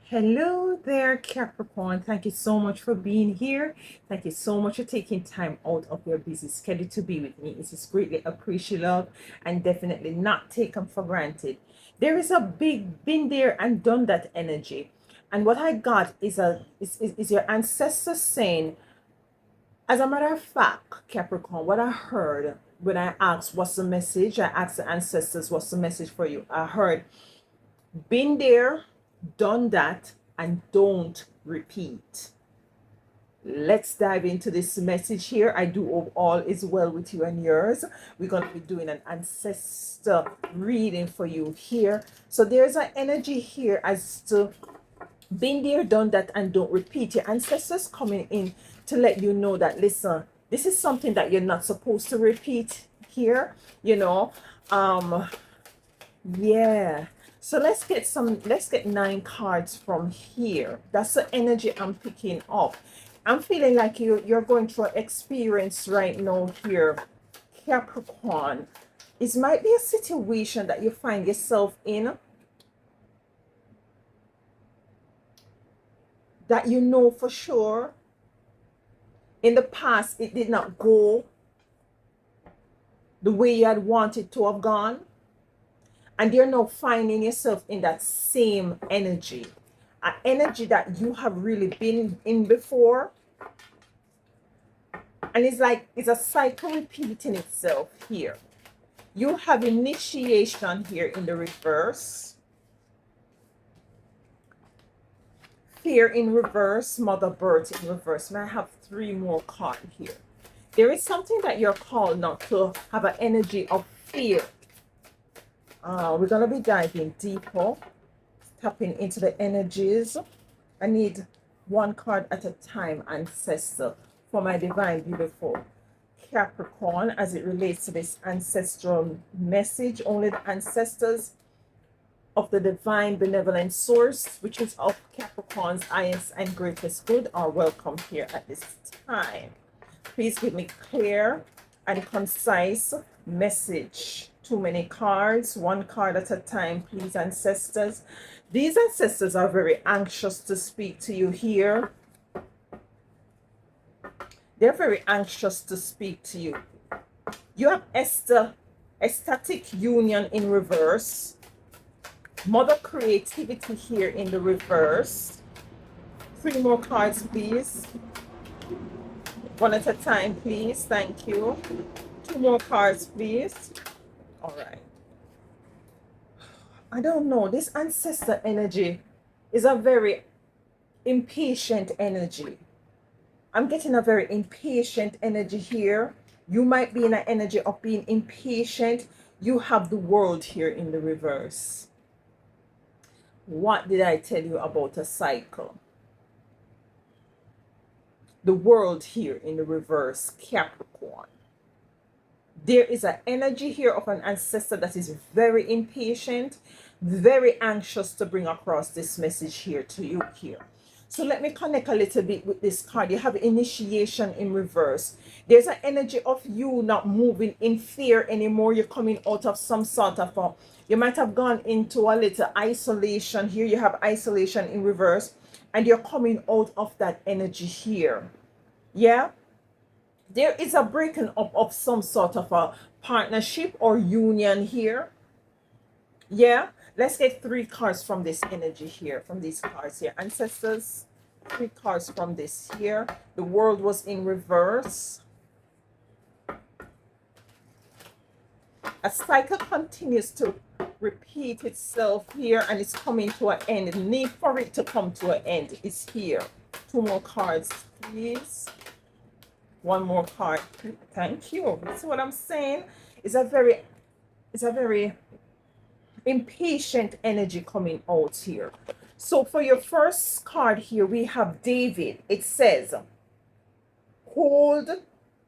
Hello there, Capricorn. Thank you so much for being here. Thank you so much for taking time out of your busy schedule to be with me. It is greatly appreciated and definitely not taken for granted. There is a big been there and done that energy. And what I got is your ancestors saying, as a matter of fact, Capricorn, what I heard when I asked what's the message, I asked the ancestors what's the message for you. I heard been there, done that, and don't repeat. Let's dive into this message here. I do hope all is well with you and yours. We're going to be doing an ancestor reading for you here. So there's an energy here as to been there, done that, and don't repeat. Your ancestors coming in to let you know that, listen, this is something that you're not supposed to repeat here, you know. Yeah. So let's get 9 cards from here. That's the energy I'm picking up. I'm feeling like you're going through an experience right now here, Capricorn. It might be a situation that you find yourself in that you know for sure in the past it did not go the way you had wanted to have gone. And you're now finding yourself in that same energy, an energy that you have really been in before. And it's like it's a cycle repeating itself here. You have initiation here in the reverse, fear in reverse, mother birth in reverse. And I have 3 more cards here. There is something that you're called not to have an energy of fear. We're going to be diving deeper, tapping into the energies. I need 1 card at a time, ancestor, for my divine, beautiful Capricorn, as it relates to this ancestral message. Only the ancestors of the divine benevolent source, which is of Capricorn's highest and greatest good, are welcome here at this time. Please give me clear and concise message. Too many cards, 1 card at a time, please, ancestors. These ancestors are very anxious to speak to you here. They're very anxious to speak to you. You have ecstatic union in reverse. Mother creativity here in the reverse. 3 more cards, please. 1 at a time, please. Thank you. 2 more cards, please. All right. I don't know. This ancestor energy is a very impatient energy. I'm getting a very impatient energy here. You might be in an energy of being impatient. You have the world here in the reverse. What did I tell you about a cycle? The world here in the reverse, Capricorn. There is an energy here of an ancestor that is very impatient, very anxious to bring across this message here to you here. So let me connect a little bit with this card. You have initiation in reverse. There's an energy of you not moving in fear anymore. You're coming out of some sort of you might have gone into a little isolation here. You have isolation in reverse, and you're coming out of that energy here. Yeah. There is a breaking up of some sort of a partnership or union here. Yeah. Let's get 3 cards from this energy here, from these cards here. Ancestors, 3 cards from this here. The world was in reverse. A cycle continues to repeat itself here, and it's coming to an end. The need for it to come to an end is here. 2 more cards, please. 1 more card. Thank you. That's what I'm saying. It's a very impatient energy coming out here. So for your first card here, we have David. It says, hold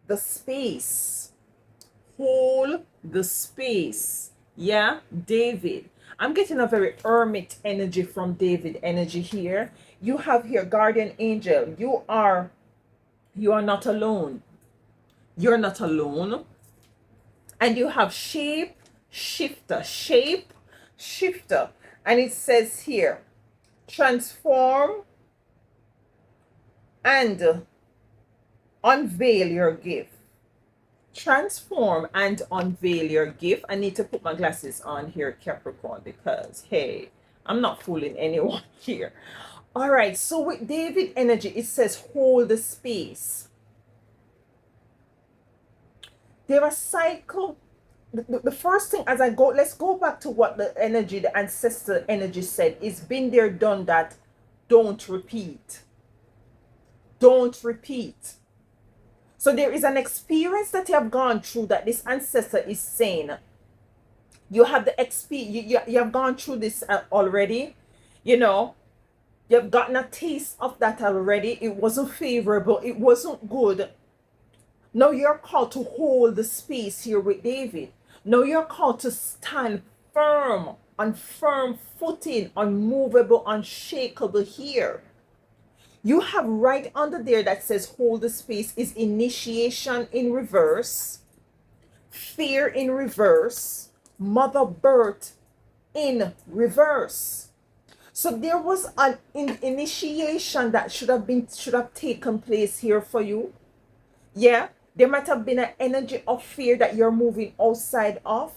the space. Hold the space. Yeah, David. I'm getting a very hermit energy from David energy here. You have here guardian angel. You are not alone. You're not alone. And you have shape shifter. And it says here, Transform and unveil your gift. Transform and unveil your gift. I need to put my glasses on here, Capricorn, because hey, I'm not fooling anyone here. All right, so with David energy, it says hold the space. There are cycle. The first thing as I go, let's go back to what the energy, the ancestor energy said. It's been there, done that. Don't repeat. Don't repeat. So there is an experience that you have gone through that this ancestor is saying. You have the you have gone through this already. You know, you've gotten a taste of that already. It wasn't favorable. It wasn't good. Now you're called to hold the space here with David. Now you're called to stand firm, on firm footing, unmovable, unshakable here. You have right under there that says hold the space is initiation in reverse, fear in reverse, mother birth in reverse. So there was an initiation that should have taken place here for you. Yeah, there might have been an energy of fear that you're moving outside of.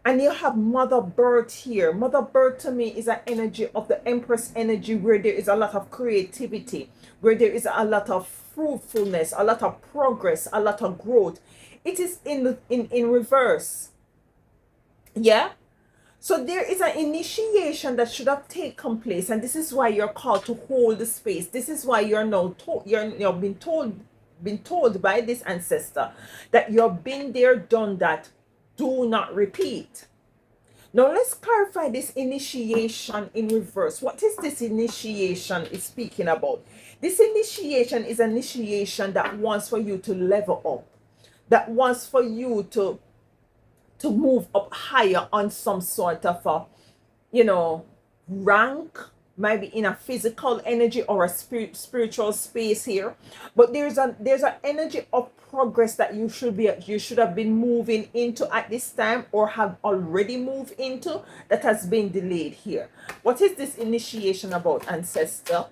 And you have mother birth here. Mother birth to me is an energy of the empress energy, where there is a lot of creativity, where there is a lot of fruitfulness, a lot of progress, a lot of growth. It is in reverse. Yeah. So there is an initiation that should have taken place, and this is why you're called to hold the space. This is why you're now you're been told by this ancestor that you've been there, done that. Do not repeat. Now let's clarify this initiation in reverse. What is this initiation is speaking about? This initiation is an initiation that wants for you to level up, that wants for you to move up higher on some sort of a, rank, maybe in a physical energy or a spiritual space here. But there's an energy of progress that you should have been moving into at this time, or have already moved into, that has been delayed here. What is this initiation about, ancestor?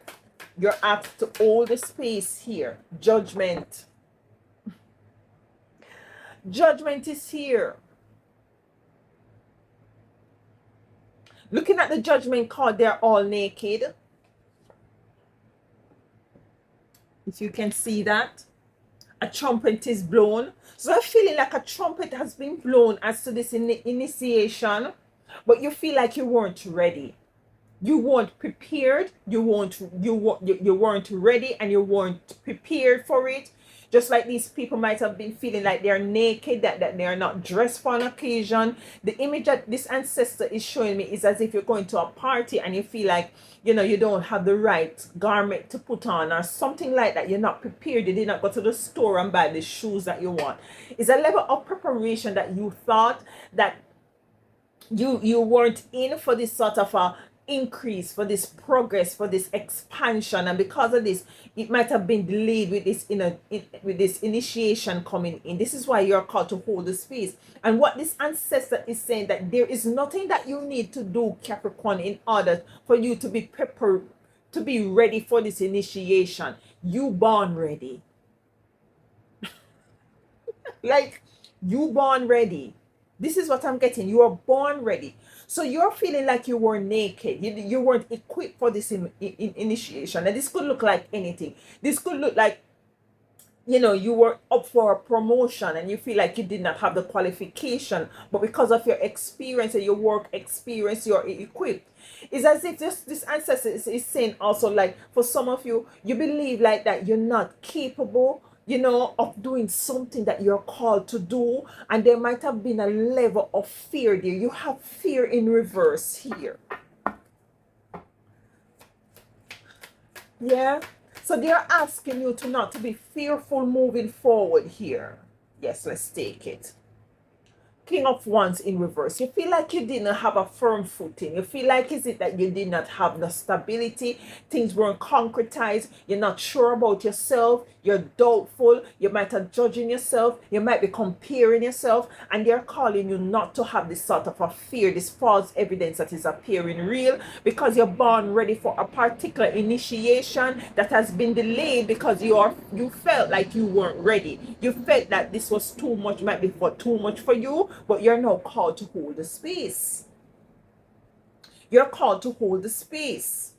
You're asked to hold the space here. Judgment. Judgment is here. Looking at the judgment card, they're all naked. If you can see that. A trumpet is blown. So I'm feeling like a trumpet has been blown as to this initiation, but you feel like you weren't ready. You weren't prepared. You weren't ready, and you weren't prepared for it. Just like these people might have been feeling like they're naked, that they are not dressed for an occasion. The image that this ancestor is showing me is as if you're going to a party and you feel like, you don't have the right garment to put on, or something like that. You're not prepared. You did not go to the store and buy the shoes that you want. It's a level of preparation that you thought that you weren't in for this sort of a increase, for this progress, for this expansion, and because of this, it might have been delayed with this with this initiation coming in. This is why you're called to hold the space. And what this ancestor is saying, that there is nothing that you need to do, Capricorn, in order for you to be prepared, to be ready for this initiation. You born ready. Like, you born ready. This is what I'm getting. You are born ready. So you're feeling like you were naked. You weren't equipped for this initiation. And this could look like anything. This could look like, you were up for a promotion and you feel like you did not have the qualification. But because of your experience and your work experience, you're equipped. It's as if this ancestor is saying also, like, for some of you, you believe like that you're not capable, of doing something that you're called to do. And there might have been a level of fear there. You have fear in reverse here. Yeah. So they're asking you to not to be fearful moving forward here. Yes, let's take it. King of Wands in reverse. You feel like you didn't have a firm footing. You feel like is it that you did not have the stability? Things weren't concretized. You're not sure about yourself. You're doubtful. You might have judging yourself. You might be comparing yourself. And they're calling you not to have this sort of a fear, this false evidence that is appearing real, because you're born ready for a particular initiation that has been delayed because you felt like you weren't ready. You felt that this was too much, might be for too much for you, but you're now called to hold the space. You're called to hold the space.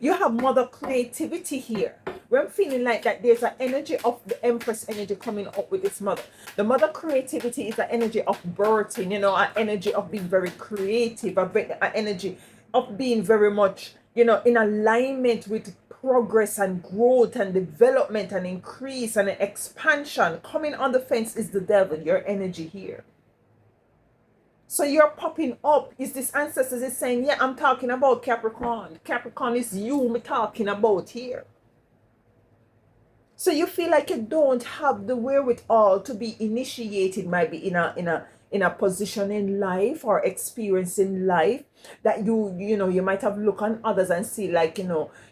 You have mother creativity here. When I'm feeling like that, there's an energy of the Empress energy coming up with this mother. The mother creativity is an energy of birthing, an energy of being very creative, an energy of being very much, in alignment with progress and growth and development and increase and expansion. Coming on the fence is the devil, your energy here. So you're popping up. Is this ancestors is saying, yeah, I'm talking about Capricorn. Capricorn is you me talking about here. So you feel like you don't have the wherewithal to be initiated, might be in a position in life or experience in life that you might have looked on others and see like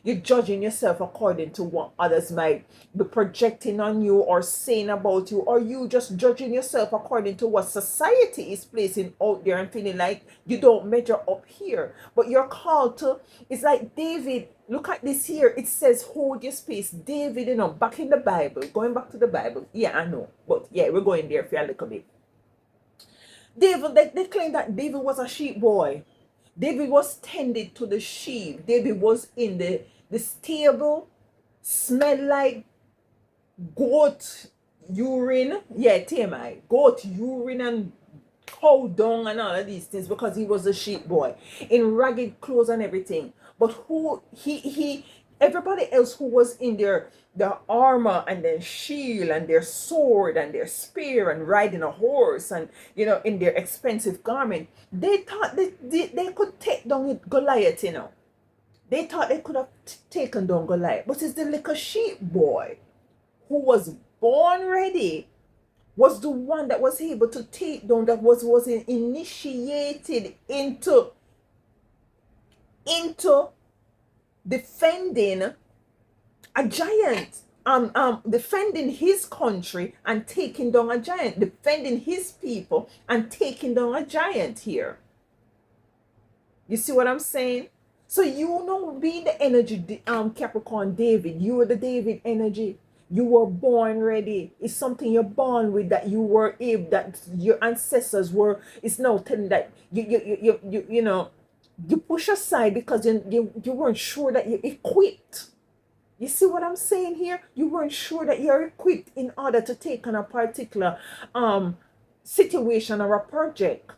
you're judging yourself according to what others might be projecting on you or saying about you, or you just judging yourself according to what society is placing out there and feeling like you don't measure up here. But you're called to, it's like David. Look at this here. It says hold your space. David, back in the Bible, going back to the Bible. Yeah, I know. But yeah, we're going there for a little bit. David, they claim that David was a sheep boy. David was tended to the sheep. David was in the stable, smelled like goat urine. Yeah, TMI. Goat urine and cow dung and all of these things, because he was a sheep boy in ragged clothes and everything. But who he everybody else who was in their armor and their shield and their sword and their spear and riding a horse and in their expensive garment, they thought they could take down Goliath. They thought they could have taken down Goliath, but it's the little sheep boy who was born ready, was the one that was able to take down, that was initiated into defending a giant, defending his country and taking down a giant, defending his people and taking down a giant here. You see what I'm saying? So being the energy, Capricorn David, you were the David energy. You were born ready. It's something you're born with, that you were able, that your ancestors were. It's now telling that you push aside because you weren't sure that you're equipped. You see what I'm saying here? You weren't sure that you're equipped in order to take on a particular situation or a project.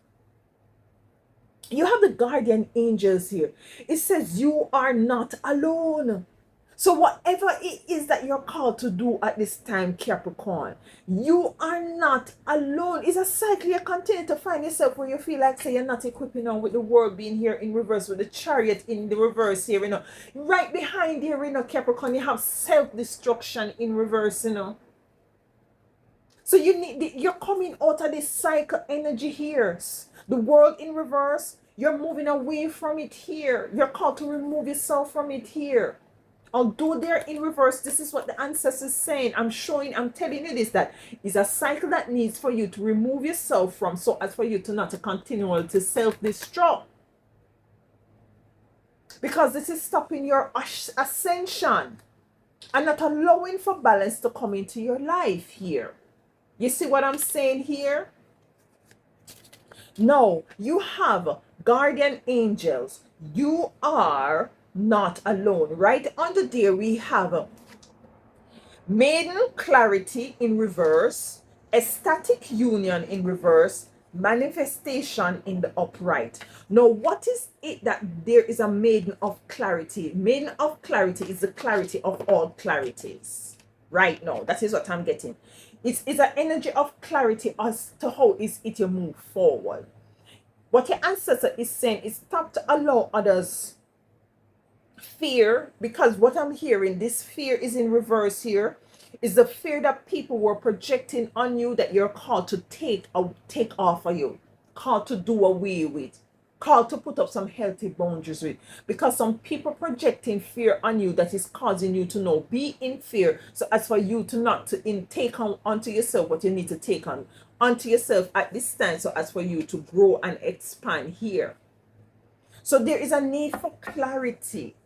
You have the guardian angels here. It says you are not alone. So whatever it is that you're called to do at this time, Capricorn, you are not alone. It's a cycle. You continue to find yourself where you feel like, say, you're not equipping on with the world being here in reverse, with the Chariot in the reverse here, Right behind here, Capricorn, you have self-destruction in reverse, So you're coming out of this cycle energy here. The world in reverse, you're moving away from it here. You're called to remove yourself from it here. Although they're in reverse, this is what the ancestors saying. I'm telling you this, that is a cycle that needs for you to remove yourself from, so as for you to not to continue to self-destruct. Because this is stopping your ascension and not allowing for balance to come into your life here. You see what I'm saying here? No, you have guardian angels. You are not alone. Right under there we have maiden clarity in reverse, ecstatic union in reverse, manifestation in the upright. Now what is it that there is a maiden of clarity? Maiden of clarity is the clarity of all clarities. Right now, that is what I'm getting. It's an energy of clarity as to how is it you move forward. What your ancestor is saying is stop to allow others fear, because what I'm hearing, this fear is in reverse here. It's the fear that people were projecting on you that you're called to take off of you, called to do away with, called to put up some healthy boundaries with. Because some people projecting fear on you that is causing you to know, be in fear. So as for you to not to take on onto yourself what you need to take on onto yourself at this time, so as for you to grow and expand here. So there is a need for clarity.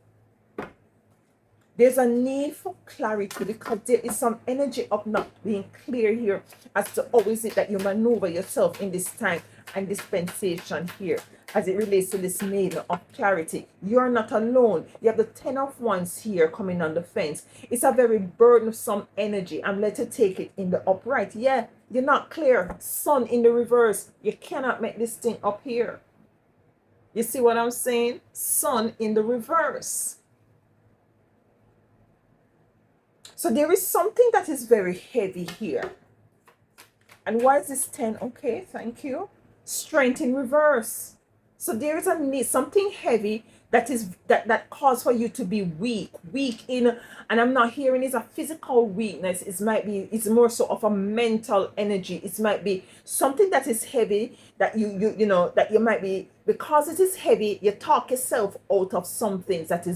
There's a need for clarity because there is some energy of not being clear here as to how is it that you maneuver yourself in this time and dispensation here as it relates to this maiden of clarity. You're not alone. You have the 10 of Wands here coming on the fence. It's a very burdensome energy. I'm led to take it in the upright. Yeah, you're not clear. Sun in the reverse. You cannot make this thing up here. You see what I'm saying? Sun in the reverse. So there is something that is very heavy here. And why is this 10? Okay, thank you. Strength in reverse. So there is a need, something heavy that calls for you to be weak in, and I'm not hearing is a physical weakness. It's more so of a mental energy. It might be something that is heavy that you know that you might be, because it is heavy, you talk yourself out of some things that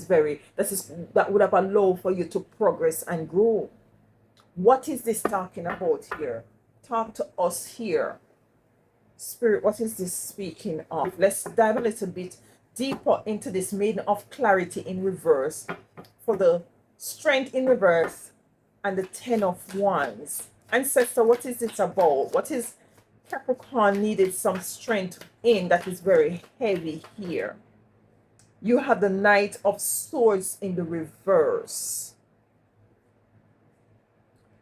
would have allowed for you to progress and grow. What is this talking about here? Talk to us here. Spirit, what is this speaking of? Let's dive a little bit deeper into this maiden of clarity in reverse for the strength in reverse and the 10 of Wands. Ancestor, what is it about? What is Capricorn needed some strength in that is very heavy here? You have the Knight of Swords in the reverse.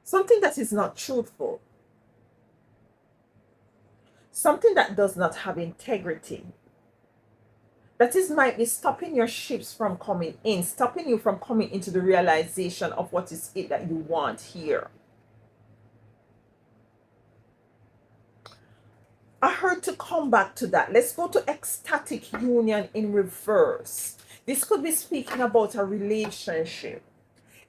Something that is not truthful. Something that does not have integrity. That is might be stopping your ships from coming in, stopping you from coming into the realization of what is it that you want here. I heard to come back to that. Let's go to ecstatic union in reverse. This could be speaking about a relationship.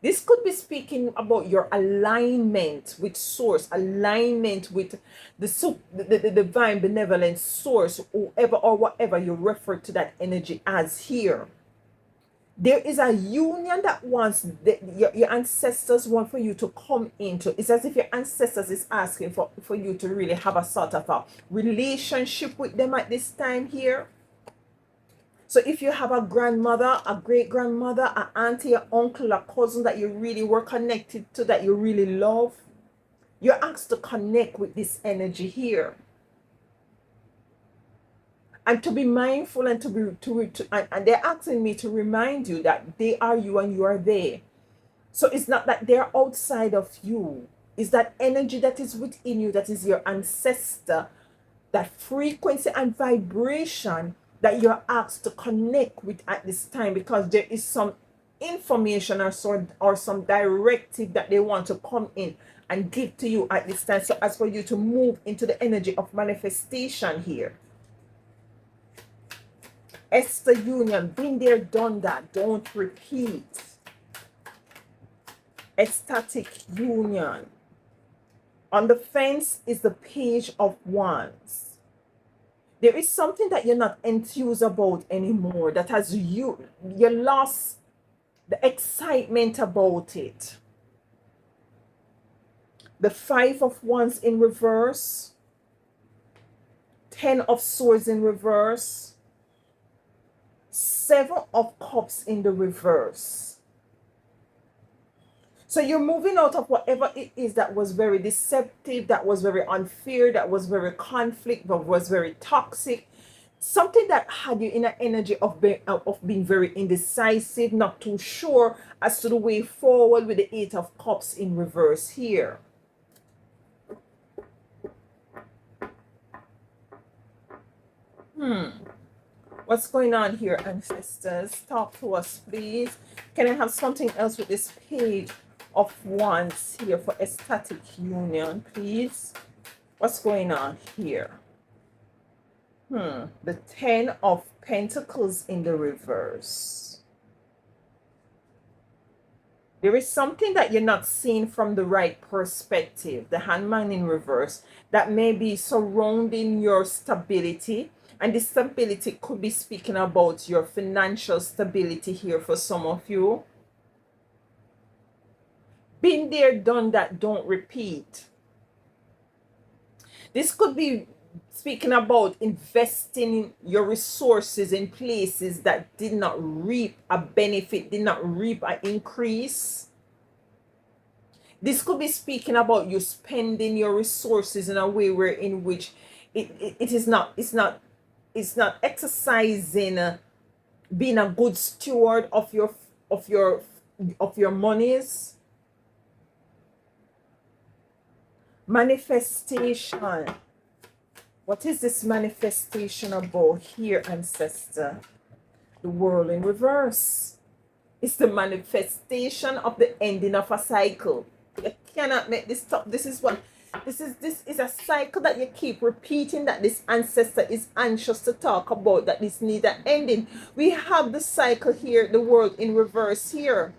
This could be speaking about your alignment with source, alignment with the divine benevolent source, whoever or whatever you refer to that energy as here. There is a union that your ancestors want for you to come into. It's as if your ancestors is asking for you to really have a sort of a relationship with them at this time here. So if you have a grandmother, a great grandmother, an auntie, an uncle, a cousin that you really were connected to, that you really love, you're asked to connect with this energy here. And to be mindful and and they're asking me to remind you that they are you and you are they. So it's not that they're outside of you. It's that energy that is within you, that is your ancestor, that frequency and vibration that you're asked to connect with at this time, because there is some information or some directive that they want to come in and give to you at this time. So as for you to move into the energy of manifestation here. Esther Union, been there, done that, don't repeat. Ecstatic union. On the fence is the Page of Wands. There is something that you're not enthused about anymore, that has you lost the excitement about it. The 5 of Wands in reverse, 10 of Swords in reverse, 7 of Cups in the reverse. So you're moving out of whatever it is that was very deceptive, that was very unfair, that was very conflict, that was very toxic. Something that had you in an energy of being very indecisive, not too sure as to the way forward, with the 8 of Cups in reverse here. What's going on here, ancestors? Talk to us, please. Can I have something else with this Page of Wands here for ecstatic union, please? What's going on here? The 10 of Pentacles in the reverse. There is something that you're not seeing from the right perspective, the hangman in reverse, that may be surrounding your stability. And this stability could be speaking about your financial stability here for some of you. Been there, done that, don't repeat. This could be speaking about investing your resources in places that did not reap a benefit, did not reap an increase. This could be speaking about you spending your resources in a way where in which it is not, it's not exercising being a good steward of your of your monies. Manifestation. What is this manifestation about here, ancestor? The world in reverse. It's the manifestation of the ending of a cycle. You cannot make this stop. This is a cycle that you keep repeating, that this ancestor is anxious to talk about, that this needs an ending. We have the cycle here, the world in reverse here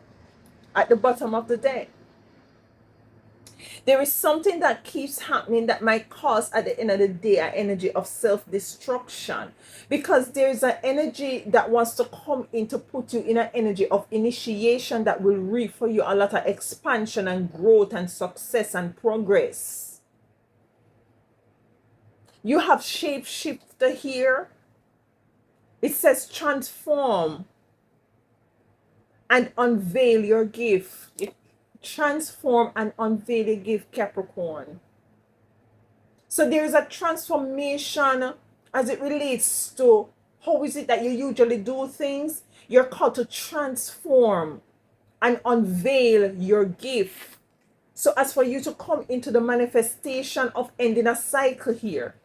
at the bottom of the deck. There is something that keeps happening that might cause at the end of the day an energy of self-destruction, because there's an energy that wants to come in to put you in an energy of initiation that will reap for you a lot of expansion and growth and success and progress. You have shapeshifter here. It says transform and unveil your gift. Transform and unveil your gift, Capricorn. So there is a transformation as it relates to how is it that you usually do things. You're called to transform and unveil your gift. So as for you to come into the manifestation of ending a cycle here,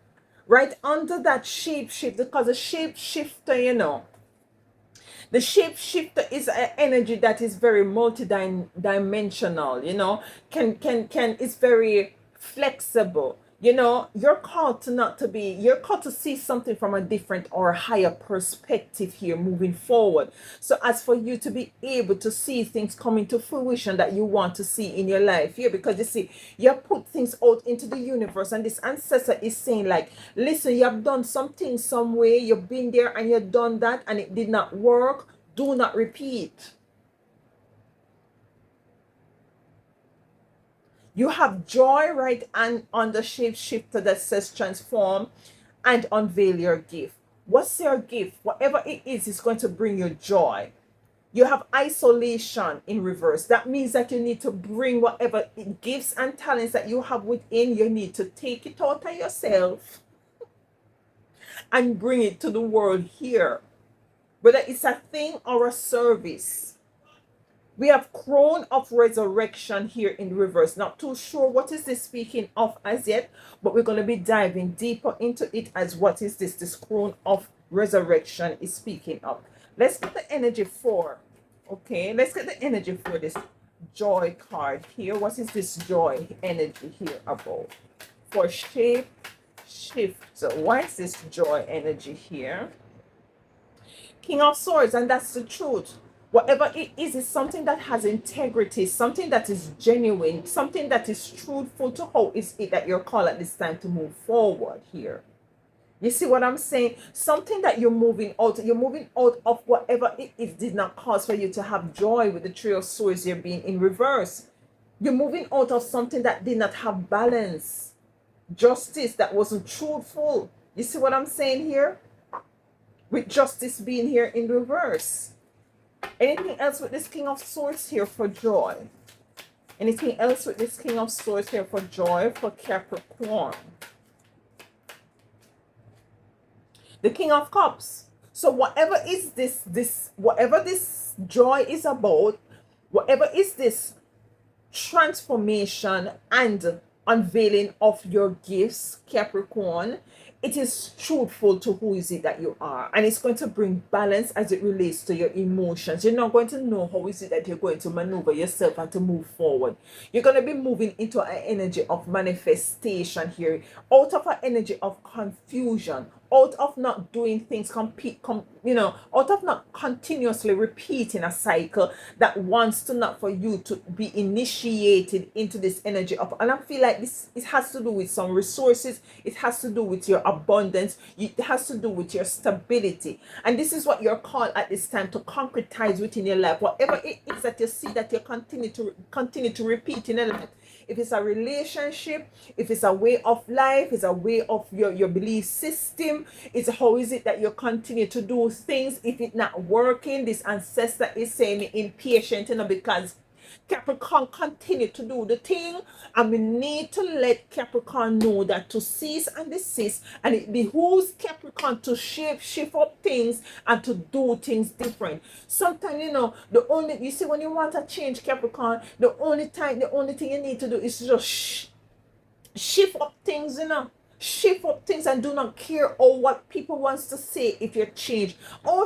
right under that shapeshift, because the shapeshifter, you know, the shapeshifter is an energy that is very multi-dimensional, you know, is very flexible. You know, you're called to not to be, you're called to see something from a different or higher perspective here moving forward. So as for you to be able to see things coming to fruition that you want to see in your life here, because you see, you put things out into the universe, and this ancestor is saying like, listen, you have done something some way, you've been there and you've done that and it did not work. Do not repeat. You have joy, right? And on the shapeshifter that says transform and unveil your gift. What's your gift? Whatever it is going to bring you joy. You have isolation in reverse. That means that you need to bring whatever gifts and talents that you have within. You need to take it out of yourself and bring it to the world here. Whether it's a thing or a service. We have crown of resurrection here in reverse. Not too sure what is this speaking of as yet, but we're going to be diving deeper into it as what is this crown of resurrection is speaking of. Let's get the energy for, okay, let's get the energy for this joy card here. What is this joy energy here about? For shape shift. So why is this joy energy here? King of Swords, and that's the truth. Whatever it is something that has integrity, something that is genuine, something that is truthful to how is it that you're called at this time to move forward here. You see what I'm saying? Something that you're moving out of whatever it is did not cause for you to have joy with the Three of Swords here being in reverse. You're moving out of something that did not have balance, justice that wasn't truthful. You see what I'm saying here? With justice being here in reverse. Anything else with this King of Swords here for joy? Anything else with this King of Swords here for joy for Capricorn? The King of Cups. So whatever is whatever this joy is about, whatever is this transformation and unveiling of your gifts, Capricorn, it is truthful to who is it that you are, and it's going to bring balance as it relates to your emotions. You're not going to know how is it that you're going to maneuver yourself and to move forward. You're going to be moving into an energy of manifestation here, out of an energy of confusion, out of not doing things out of not continuously repeating a cycle that wants to not for you to be initiated into this energy of, and I feel like this, it has to do with some resources, it has to do with your abundance, it has to do with your stability, and this is what you're called at this time to concretize within your life, whatever it is that you see that you continue to repeat in your life. If it's a relationship, if it's a way of life, it's a way of your belief system, it's how is it that you continue to do things. If it's not working, this ancestor is saying impatient, because Capricorn continue to do the thing, and we need to let Capricorn know that to cease and desist, and it behooves Capricorn to shift up things and to do things different. Sometimes, the only, you see, when you want to change, Capricorn, the only thing you need to do is just shift up things, shift up things, and do not care what people wants to say. If you change,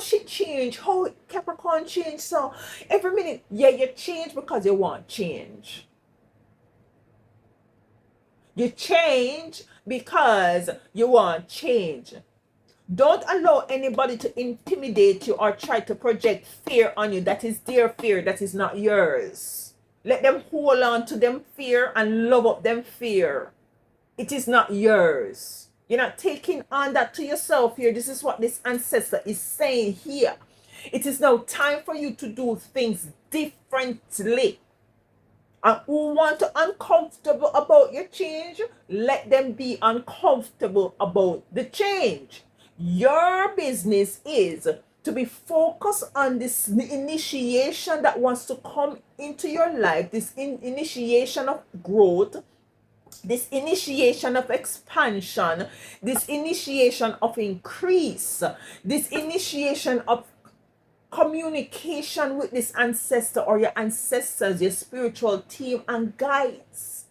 she changed, how Capricorn changed, so every minute, yeah, you change because you want change. You change because you want change. Don't allow anybody to intimidate you or try to project fear on you. That is their fear, that is not yours. Let them hold on to them fear and love up them fear. It is not yours. You're not taking on that to yourself here. This is what this ancestor is saying here. It is now time for you to do things differently. And who want to uncomfortable about your change, let them be uncomfortable about the change. Your business is to be focused on this initiation that wants to come into your life, this initiation of growth, this initiation of expansion, this initiation of increase, this initiation of communication with this ancestor or your ancestors, your spiritual team and guides.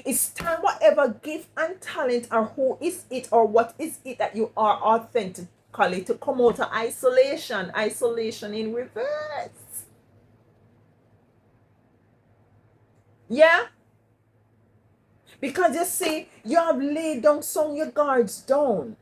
It's time, whatever gift and talent or who is it or what is it that you are authentically, to come out of isolation in reverse. Yeah, because you see, you have laid down some your guards down.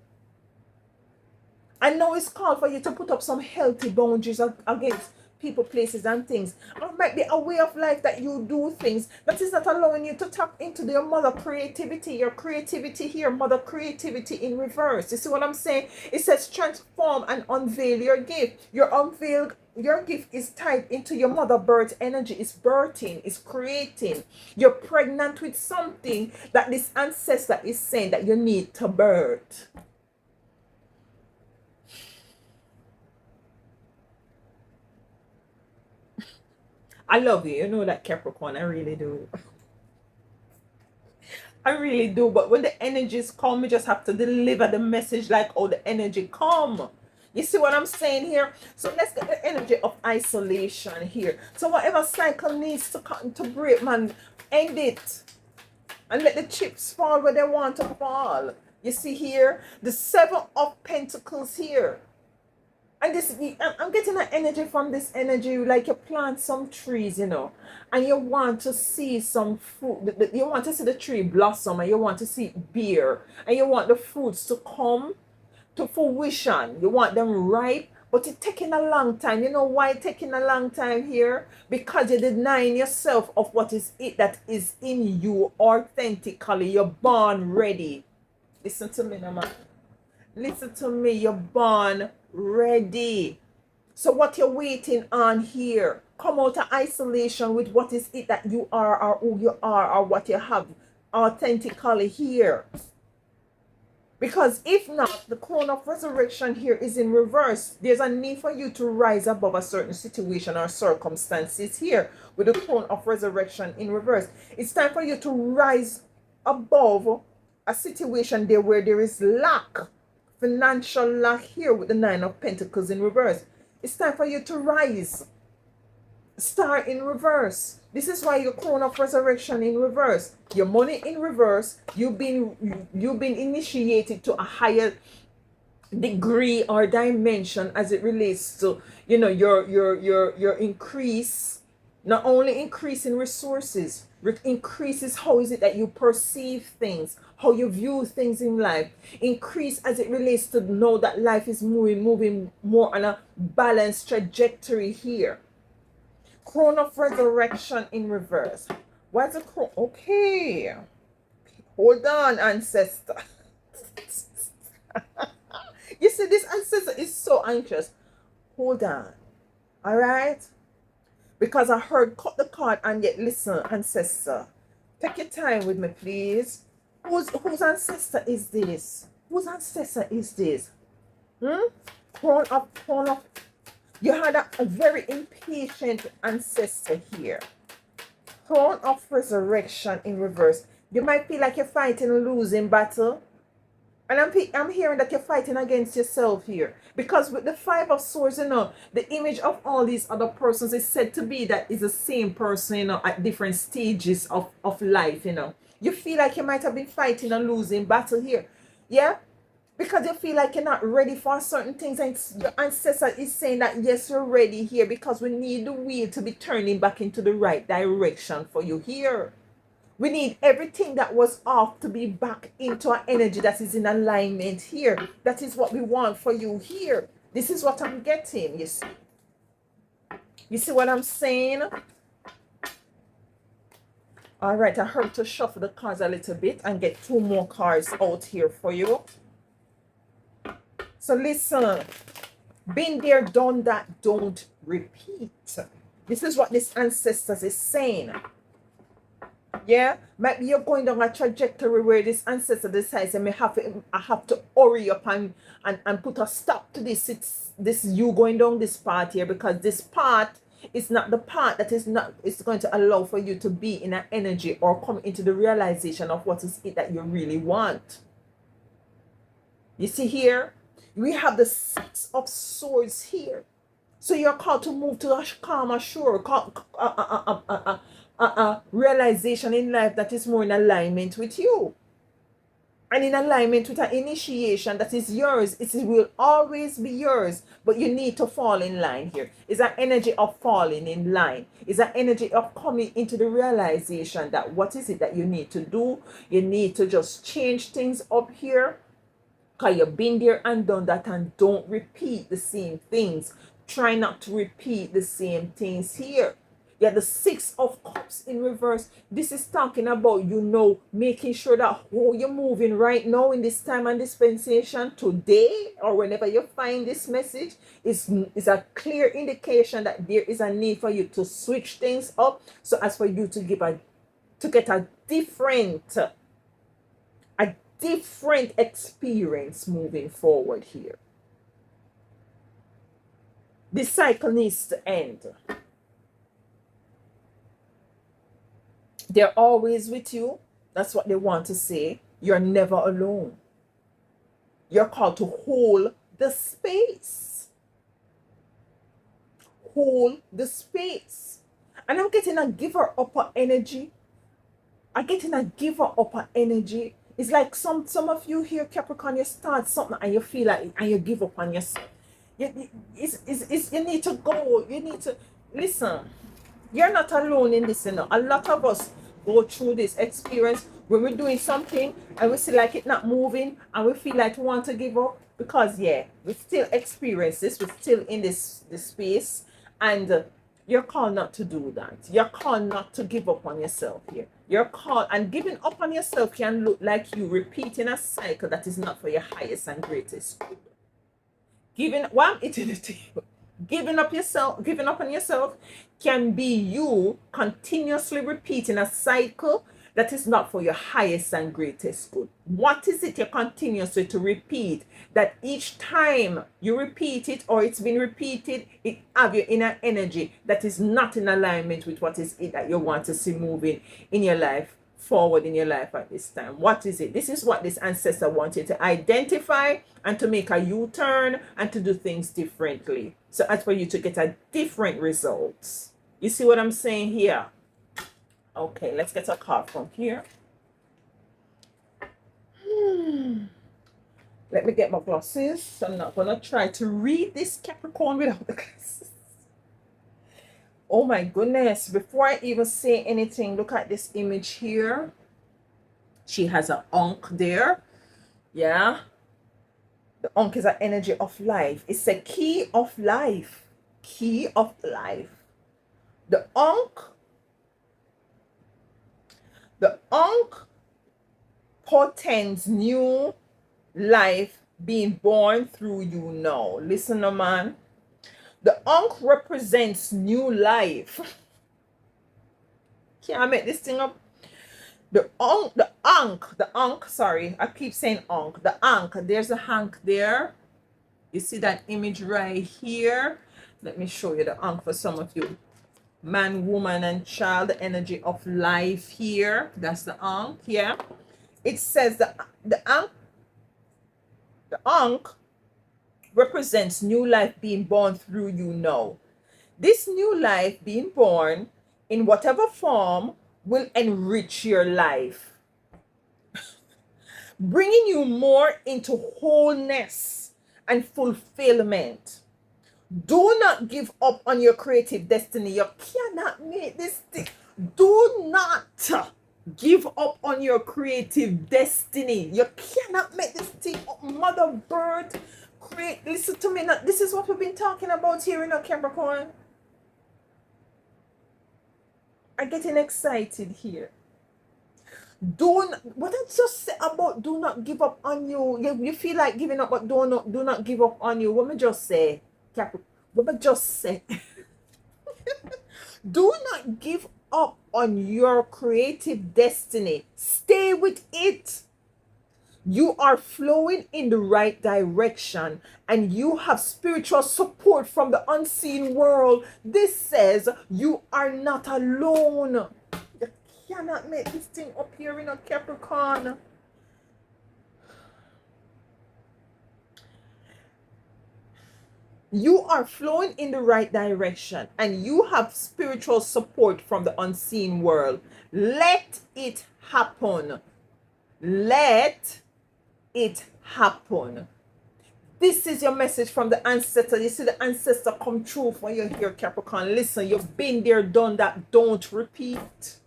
I know it's called for you to put up some healthy boundaries against people, places, and things. Or it might be a way of life that you do things that is not allowing you to tap into your mother creativity, your creativity here, mother creativity in reverse. You see what I'm saying? It says transform and unveil your gift. Your gift is tied into your mother birth energy. It's birthing, it's creating. You're pregnant with something that this ancestor is saying that you need to birth. I love you. You know that, Capricorn. I really do. I really do. But when the energies come, we just have to deliver the message like how the energy come. You see what I'm saying here? So let's get the energy of isolation here. So whatever cycle needs to come to break, man, end it. And let the chips fall where they want to fall. You see here? The Seven of Pentacles here. And this, I'm getting an energy from this energy, like you plant some trees, and you want to see some fruit. You want to see the tree blossom, and you want to see it bear, and you want the fruits to come to fruition. You want them ripe, but it's taking a long time. You know why it's taking a long time here? Because you're denying yourself of what is it that is in you authentically. You're born ready. Listen to me, man. Listen to me. You're born ready. So what you're waiting on here? Come out of isolation with what is it that you are, or who you are, or what you have authentically here. Because if not, the crown of resurrection here is in reverse. There's a need for you to rise above a certain situation or circumstances here with the crown of resurrection in reverse. It's time for you to rise above a situation there where there is lack. Financial lack here with the Nine of Pentacles in reverse. It's time for you to rise. Star in reverse. This is why your crown of resurrection in reverse. Your money in reverse. You've been initiated to a higher degree or dimension as it relates to your increase. Not only increase in resources, Increases how is it that you perceive things, how you view things in life. Increase as it relates to know that life is moving more on a balanced trajectory here. Crown of Resurrection in reverse. What's a crown? Okay. Hold on, ancestor. You see, this ancestor is so anxious. Hold on. All right? Because I heard cut the card and yet listen, ancestor. Take your time with me, please. Whose ancestor is this? Whose ancestor is this? Crown of. You had a very impatient ancestor here. Crown of Resurrection in reverse. You might feel like you're fighting a losing battle. And I'm hearing that you're fighting against yourself here. Because with the Five of Swords, the image of all these other persons is said to be that is the same person, at different stages of life. You feel like you might have been fighting a losing battle here. Yeah? Because you feel like you're not ready for certain things. And your ancestor is saying that, yes, you're ready here. Because we need the wheel to be turning back into the right direction for you here. We need everything that was off to be back into our energy that is in alignment here. That is what we want for you here. This is what I'm getting, you see. You see what I'm saying? All right, I heard to shuffle the cards a little bit and get 2 more cards out here for you. So listen, been there, done that, don't repeat. This is what this ancestors is saying. Yeah, maybe you're going down a trajectory where this ancestor decides I have to hurry up and put a stop to this. This you going down this path here, because this path is not the path that is going to allow for you to be in an energy or come into the realization of what is it that you really want. You see here, we have the Six of Swords here. So you're called to move to a calmer shore, realization in life that is more in alignment with you. And in alignment with an initiation that is yours. It will always be yours. But you need to fall in line here. It's an energy of falling in line. It's an energy of coming into the realization that what is it that you need to do. You need to just change things up here. Because you've been there and done that, and don't repeat the same things. Try not to repeat the same things here. Yeah, the Six of Cups in reverse. This is talking about, making sure that how you're moving right now in this time and dispensation today, or whenever you find this message, is a clear indication that there is a need for you to switch things up, so as for you to get a different experience moving forward here. This cycle needs to end. They're always with you. That's what they want to say. You're never alone. You're called to hold the space. Hold the space. And I'm getting a giver upper energy. It's like some of you here, Capricorn, you start something and you feel like, and you give up on yourself. You need to go. You need to listen. You're not alone in this, A lot of us go through this experience when we're doing something and we see like it not moving and we feel like we want to give up, because we still experience this. We're still in this space, and you're called not to do that. You're called not to give up on yourself here. You're called, and giving up on yourself can look like you repeating a cycle that is not for your highest and greatest good. Giving up on yourself can be you continuously repeating a cycle that is not for your highest and greatest good. What is it you're continuously to repeat, that each time you repeat it, or it's been repeated, it have you in an energy that is not in alignment with what is it that you want to see moving in your life, forward in your life at this time? What is it? This is what this ancestor wanted to identify, and to make a U-turn and to do things differently, so as for you to get a different results. You see what I'm saying here? Okay, let's get a card from here. Let me get my glasses. I'm not gonna try to read this, Capricorn, without the glasses. Oh my goodness. Before I even say anything, look at this image here. She has an ankh there. Yeah. The ankh is an energy of life. It's a key of life. Key of life. The ankh, the ankh portends new life being born through you now. Listen, man. The ankh represents new life. Can I make this thing up? The ankh, sorry, I keep saying ankh. The ankh, there's a ankh there. You see that image right here? Let me show you the ankh for some of you. Man, woman, and child, the energy of life here. That's the ankh, yeah. It says the ankh represents new life being born through you now. This new life being born in whatever form will enrich your life, bringing you more into wholeness and fulfillment. Do not give up on your creative destiny. You cannot make this thing. Do not give up on your creative destiny. You cannot make this thing up, mother bird. Listen to me now. This is what we've been talking about here in Capricorn. I'm getting excited here. What I just said about do not give up on you. You feel like giving up, but do not give up on you. What me just say, Capricorn? What me just say? Do not give up on your creative destiny. Stay with it. You are flowing in the right direction and you have spiritual support from the unseen world. This says you are not alone. You cannot make this thing up here in a Capricorn. You are flowing in the right direction and you have spiritual support from the unseen world. Let it happen. Let it happen. This is your message from the ancestor. You see the ancestor come true for you here, Capricorn. Listen, you've been there, done that. Don't repeat.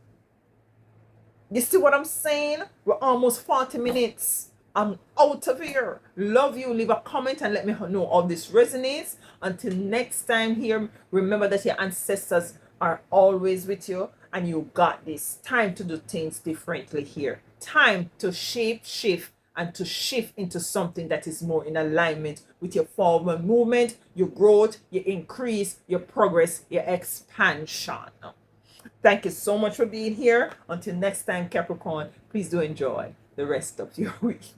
You see what I'm saying? We're almost 40 minutes. I'm out of here. Love you. Leave a comment and let me know all this resonates. Until next time here, remember that your ancestors are always with you and you got this. Time to do things differently here. Time to shift and to shift into something that is more in alignment with your forward movement, your growth, your increase, your progress, your expansion. Thank you so much for being here. Until next time, Capricorn, please do enjoy the rest of your week.